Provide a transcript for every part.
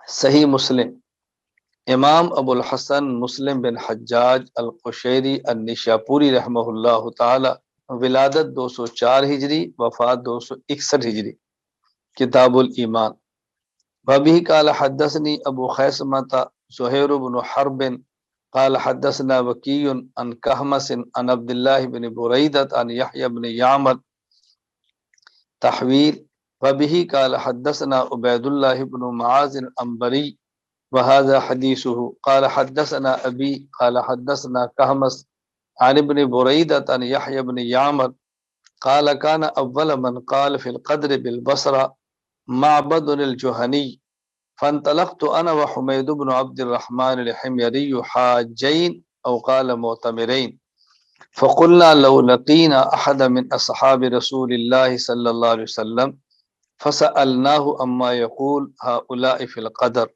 صحیح مسلم، امام ابو الحسن مسلم بن حجاج القشیری النشاپوری رحمہ اللہ تعالی، ولادت 204 ہجری، وفات 261 ہجری، کتاب الایمان۔ وبه قال حدثني ابو خیثمة زہیر بن حرب قال حدثنا وکی عن کہمس عن عبد اللہ بن بریدۃ عن یحیی بن یعمر تحویل۔ وبه قال حدثنا عبید اللہ بن معاذ العنبری وهذا حدیثه قال حدثنا ابی قال حدثنا کہمس عن ابن بریدۃ عن یحیی بن یعمر قال كان اول من قال في القدر بالبصرة معبد الجهني فانطلقت انا وحمید بن عبد الرحمن الحميري حاجين او قال معتمرين فقلنا لو لقينا احد من اصحاب رسول الله صلى الله عليه وسلم فسألناه اما يقول هؤلاء في القدر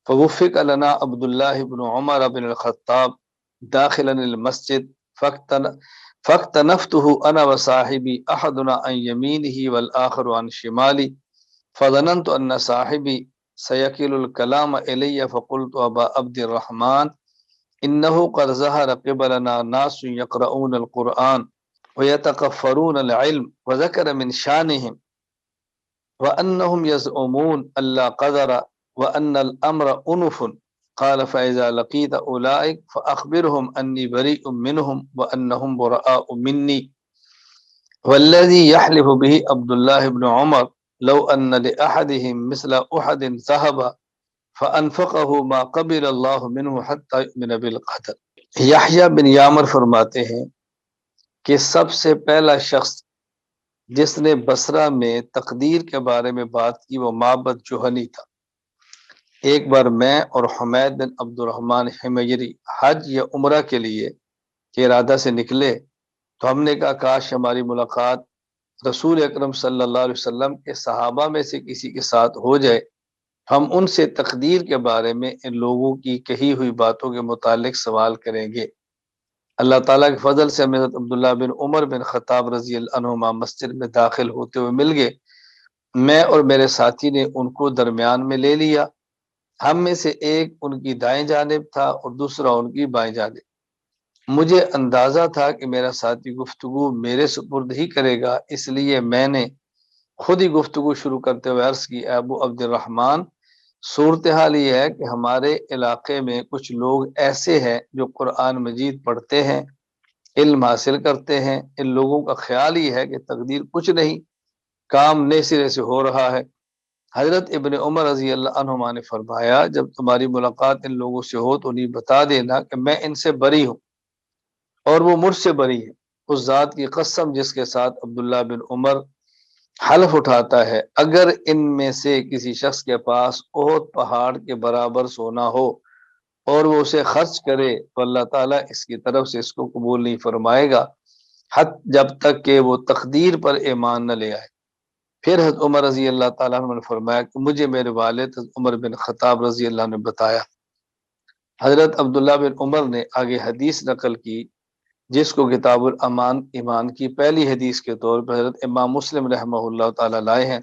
فوفق لنا عبد الله بن عمر بن الخطاب داخلا المسجد فاقتنفته انا وصاحبي احدنا عن يمينه والاخر عن شمالي فظننت ان صاحبي سيكل الكلام الي فقلت ابا عبد الرحمن انه قد ظهر قبلنا ناس يقرؤون القرآن ويتكفرون العلم وذكر من شانهم وانهم يزعمون الا قدر وان الامر انف قال فاذا لقيت اولئك فاخبرهم اني بريء منهم وانهم براء مني والذي يحلف به عبد الله بن عمر لو ان لاحدهم مثل احد ذهب فانفقه ما قبل الله منه حتى يؤمن بالقدر۔ یحییٰ بن یامر فرماتے ہیں کہ سب سے پہلا شخص جس نے بصرہ میں تقدیر کے بارے میں بات کی وہ معبد جوہنی تھا۔ ایک بار میں اور حمید بن عبد الرحمن حمیری حج یا عمرہ کے لیے کے ارادہ سے نکلے تو ہم نے کہا کاش ہماری ملاقات رسول اکرم صلی اللہ علیہ وسلم کے صحابہ میں سے کسی کے ساتھ ہو جائے، ہم ان سے تقدیر کے بارے میں ان لوگوں کی کہی ہوئی باتوں کے متعلق سوال کریں گے۔ اللہ تعالیٰ کے فضل سے ہم حضرت عبداللہ بن عمر بن خطاب رضی اللہ عنہما مسجد میں داخل ہوتے ہوئے مل گئے۔ میں اور میرے ساتھی نے ان کو درمیان میں لے لیا، ہم میں سے ایک ان کی دائیں جانب تھا اور دوسرا ان کی بائیں جانب۔ مجھے اندازہ تھا کہ میرا ساتھی گفتگو میرے سپرد ہی کرے گا، اس لیے میں نے خود ہی گفتگو شروع کرتے ہوئے عرض کی، ابو عبد الرحمن، صورتحال یہ ہے کہ ہمارے علاقے میں کچھ لوگ ایسے ہیں جو قرآن مجید پڑھتے ہیں، علم حاصل کرتے ہیں، ان لوگوں کا خیال ہی ہے کہ تقدیر کچھ نہیں، کام نئے سرے سے ہو رہا ہے۔ حضرت ابن عمر رضی اللہ عنہما نے فرمایا جب تمہاری ملاقات ان لوگوں سے ہو تو انہیں بتا دینا کہ میں ان سے بری ہوں اور وہ مجھ سے بری ہے۔ اس ذات کی قسم جس کے ساتھ عبداللہ بن عمر حلف اٹھاتا ہے، اگر ان میں سے کسی شخص کے پاس احد پہاڑ کے برابر سونا ہو اور وہ اسے خرچ کرے تو اللہ تعالیٰ اس کی طرف سے اس کو قبول نہیں فرمائے گا جب تک کہ وہ تقدیر پر ایمان نہ لے آئے۔ پھر حضرت عمر رضی اللہ تعالیٰ عنہ نے فرمایا کہ مجھے میرے والد حضرت عمر بن خطاب رضی اللہ عنہ نے بتایا۔ حضرت عبداللہ بن عمر نے آگے حدیث نقل کی جس کو کتاب الامان ایمان کی پہلی حدیث کے طور پر حضرت امام مسلم رحمہ اللہ تعالیٰ لائے ہیں۔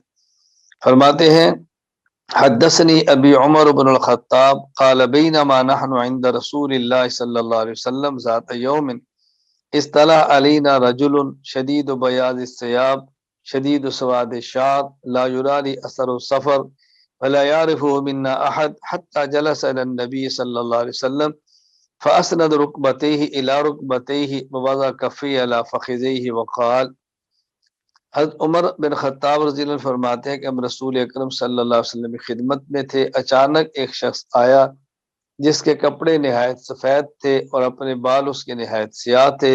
فرماتے ہیں حدثني ابي عمر بن الخطاب قال بينما نحن عند رسول الله صلى الله عليه وسلم ذات يوم اطلع علينا رجل شديد بياض الثياب شديد سواد الشعر لا يرى اثر السفر ولا يعرفه منا احد حتى جلس الى النبي صلى الله عليه وسلم فاسند ركبتيه الى ركبتيه ووضع كفيه على فخذيه وقال۔ حضرت عمر بن خطاب رضی اللہ عنہ فرماتے ہیں کہ ہم رسول اکرم صلی اللہ علیہ وسلم کی خدمت میں تھے، اچانک ایک شخص آیا جس کے کپڑے نہایت سفید تھے اور اپنے بال اس کے نہایت سیاہ تھے،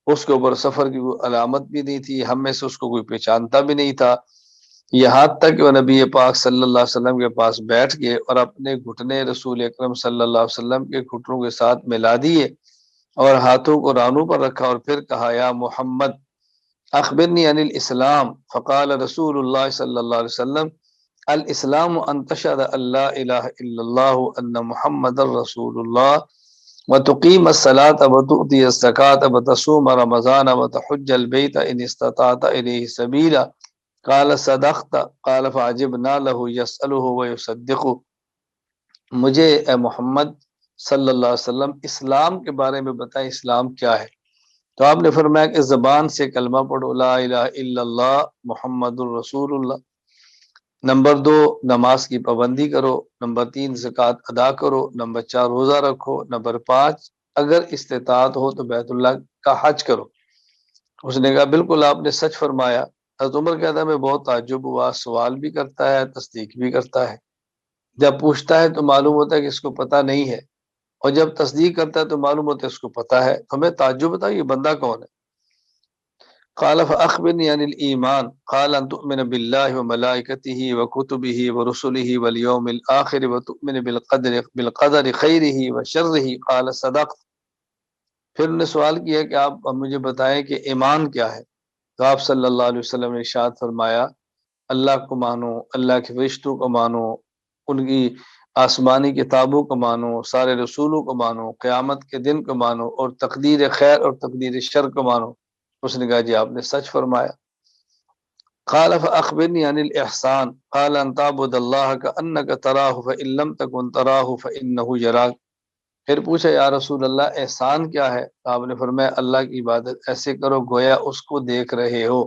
اس کے اوپر سفر کی کوئی علامت بھی نہیں تھی، ہم میں سے اس کو کوئی پہچانتا بھی نہیں تھا، یہاں تک کہ وہ نبی پاک صلی اللہ علیہ وسلم کے پاس بیٹھ گئے اور اپنے گھٹنے رسول اکرم صلی اللہ علیہ وسلم کے گھٹنوں کے ساتھ ملا دیے اور ہاتھوں کو رانوں پر رکھا اور پھر کہا یا محمد اخبرنی عن الاسلام فقال رسول اللہ صلی اللہ علیہ وسلم الاسلام ان تشهد ان لا الہ الا اللہ ان محمد رسول اللہ وتقیم الصلاة وتؤتی الزکاة وتصوم رمضان وتحج البیت ان استطعت الیہ سبیلا قال صدقت قال فعجبنا له يسأله ويصدقه۔ مجھے اے محمد صلی اللہ علیہ وسلم اسلام کے بارے میں بتائیں، اسلام کیا ہے؟ تو آپ نے فرمایا کہ زبان سے کلمہ پڑھو، لا الہ الا اللہ محمد الرسول اللہ۔ نمبر 2، نماز کی پابندی کرو۔ نمبر 3، زکوٰۃ ادا کرو۔ نمبر 4، روزہ رکھو۔ نمبر 5، اگر استطاعت ہو تو بیت اللہ کا حج کرو۔ اس نے کہا بالکل آپ نے سچ فرمایا۔ حضرت عمر کہتا ہے میں بہت تعجب ہوا، سوال بھی کرتا ہے تصدیق بھی کرتا ہے۔ جب پوچھتا ہے تو معلوم ہوتا ہے کہ اس کو پتہ نہیں ہے، اور جب تصدیق کرتا ہے تو معلوم ہوتا ہے اس کو پتہ ہے۔ ہمیں تعجب ہوتا ہے یہ بندہ کون ہے؟ قال فأخبرني عن الإيمان قال أن تؤمن بالله وملائكته وكتبه ورسله واليوم الآخر وتؤمن بالقدر خيره وشره قال صدقت۔ پھر انہوں نے سوال کیا کہ آپ مجھے بتائیں کہ ایمان کیا ہے؟ تو آپ صلی اللہ علیہ وسلم نے ارشاد فرمایا اللہ کو مانو، اللہ کے فرشتوں کو مانو، ان کی آسمانی کتابوں کو مانو، سارے رسولوں کو مانو، قیامت کے دن کو مانو، اور تقدیر خیر اور تقدیر شر کو مانو۔ اس نے کہا جی آپ نے سچ فرمایا۔ قال فأخبرني عن الإحسان قال أن تعبد الله كأنك تراه فإن لم تكن تراه فإنه يراك۔ پھر پوچھا یا رسول اللہ احسان کیا ہے؟ آپ نے فرمایا اللہ کی عبادت ایسے کرو گویا اس کو دیکھ رہے ہو،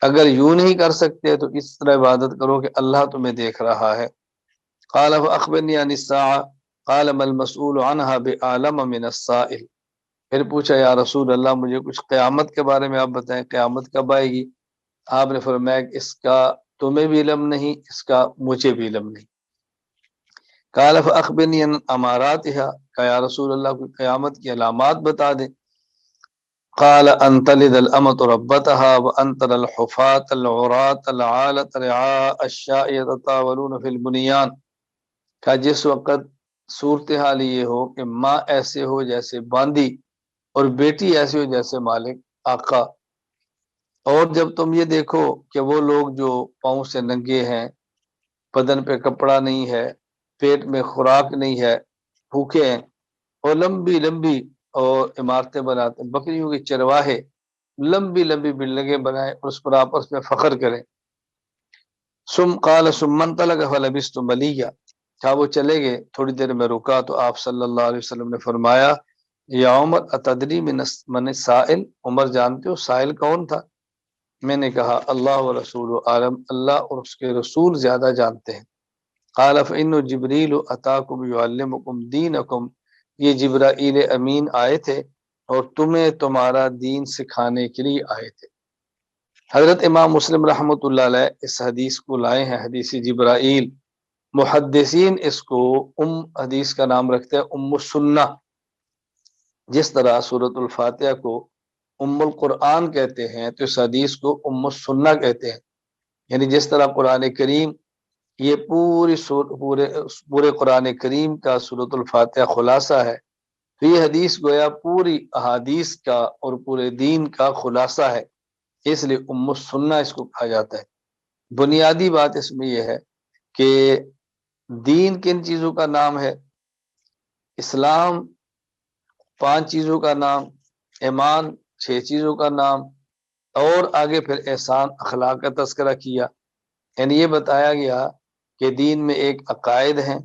اگر یوں نہیں کر سکتے تو اس طرح عبادت کرو کہ اللہ تمہیں دیکھ رہا ہے۔ قال فأخبرني عن الساعة قال ما المسؤول عنها بأعلم من السائل۔ پھر پوچھا یا رسول اللہ مجھے کچھ قیامت کے بارے میں آپ بتائیں، قیامت کب آئے گی؟ آپ نے فرمایا کہ اس کا تمہیں بھی علم نہیں، اس کا مجھے بھی علم نہیں۔ قال فأخبرني عن اماراتها، کہ یا رسول اللہ کوئی قیامت کی علامات بتا دیں۔ قال ان تلد الامة ربتها وان ترى الحفاة العراة العالة رعاء الشاء يتطاولون في البنيان، کہ جس وقت صورتحال یہ ہو کہ ماں ایسے ہو جیسے باندی اور بیٹی ایسے ہو جیسے مالک آقا، اور جب تم یہ دیکھو کہ وہ لوگ جو پاؤں سے ننگے ہیں، بدن پہ کپڑا نہیں ہے، پیٹ میں خوراک نہیں ہے، بھوکے ہیں، اور لمبی لمبی اور عمارتیں بناتے ہیں، بکریوں کے چرواہے لمبی لمبی بلڈنگیں بنائیں اور اس پر آپس میں فخر کریں۔ قال ثم انطلق فلبثت مليا، کیا وہ چلے گئے، تھوڑی دیر میں رکا تو آپ صلی اللہ علیہ وسلم نے فرمایا یا عمر اتدری من السائل، عمر جانتے ہو سائل کون تھا؟ میں نے کہا اللہ و رسول عالم، اللہ اور اس کے رسول زیادہ جانتے ہیں۔ قال فإن جبریل اتاکم یعلمکم دینکم، یہ جبرائیل امین آئے تھے اور تمہیں تمہارا دین سکھانے کے لیے آئے تھے۔ حضرت امام مسلم رحمۃ اللہ علیہ اس حدیث کو لائے ہیں، حدیث جبرائیل۔ محدثین اس کو حدیث کا نام رکھتے ہیں ام السنہ، جس طرح سورۃ الفاتحہ کو ام القرآن کہتے ہیں تو اس حدیث کو ام السنہ کہتے ہیں، یعنی جس طرح قرآن کریم یہ پورے قرآن کریم کا سورۃ الفاتحہ خلاصہ ہے، تو یہ حدیث گویا پوری احادیث کا اور پورے دین کا خلاصہ ہے، اس لیے ام السنہ اس کو کہا جاتا ہے۔ بنیادی بات اس میں یہ ہے کہ دین کن چیزوں کا نام ہے؟ اسلام 5 چیزوں کا نام، ایمان 6 چیزوں کا نام، اور آگے پھر احسان اخلاق کا تذکرہ کیا، یعنی یہ بتایا گیا کہ دین میں ایک عقائد ہیں،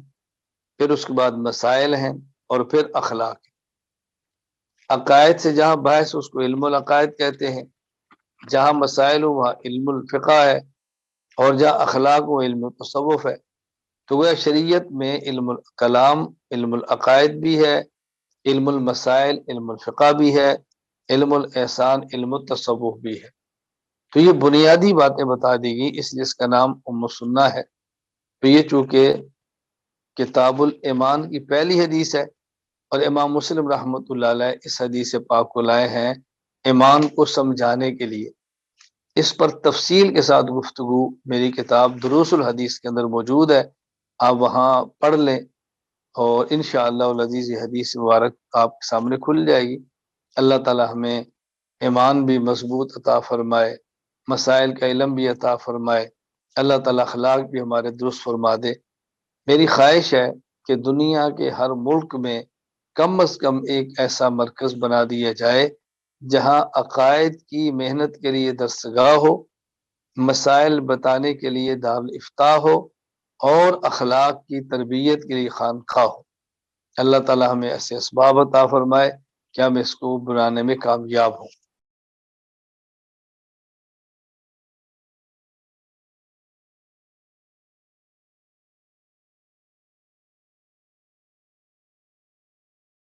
پھر اس کے بعد مسائل ہیں، اور پھر اخلاق۔ عقائد سے جہاں بحث اس کو علم العقائد کہتے ہیں، جہاں مسائل ہو وہاں علم الفقہ ہے، اور جہاں اخلاق ہو علم تصوف ہے۔ تو وہ شریعت میں علم الکلام علم العقائد بھی ہے، علم المسائل علم الفقہ بھی ہے، علم الاحسان علم التصوف بھی ہے۔ تو یہ بنیادی باتیں بتا دی گئی، اس لیے اس کا نام ام السنہ ہے۔ تو یہ چونکہ کتاب الایمان کی پہلی حدیث ہے، اور امام مسلم رحمۃ اللہ علیہ اس حدیث پاک کو لائے ہیں ایمان کو سمجھانے کے لیے۔ اس پر تفصیل کے ساتھ گفتگو میری کتاب دروس الحدیث کے اندر موجود ہے، آپ وہاں پڑھ لیں، اور انشاءاللہ العزیز یہ حدیث مبارک آپ کے سامنے کھل جائے گی۔ اللہ تعالی ہمیں ایمان بھی مضبوط عطا فرمائے، مسائل کا علم بھی عطا فرمائے، اللہ تعالی اخلاق بھی ہمارے درست فرما دے۔ میری خواہش ہے کہ دنیا کے ہر ملک میں کم از کم ایک ایسا مرکز بنا دیا جائے جہاں عقائد کی محنت کے لیے درسگاہ ہو، مسائل بتانے کے لیے دارالافتاء ہو، اور اخلاق کی تربیت کے لیے خانخواہ ہو۔ اللہ تعالیٰ ہمیں ایسے اسباب عطا فرمائے کہ ہم اس کو بنانے میں کامیاب ہوں۔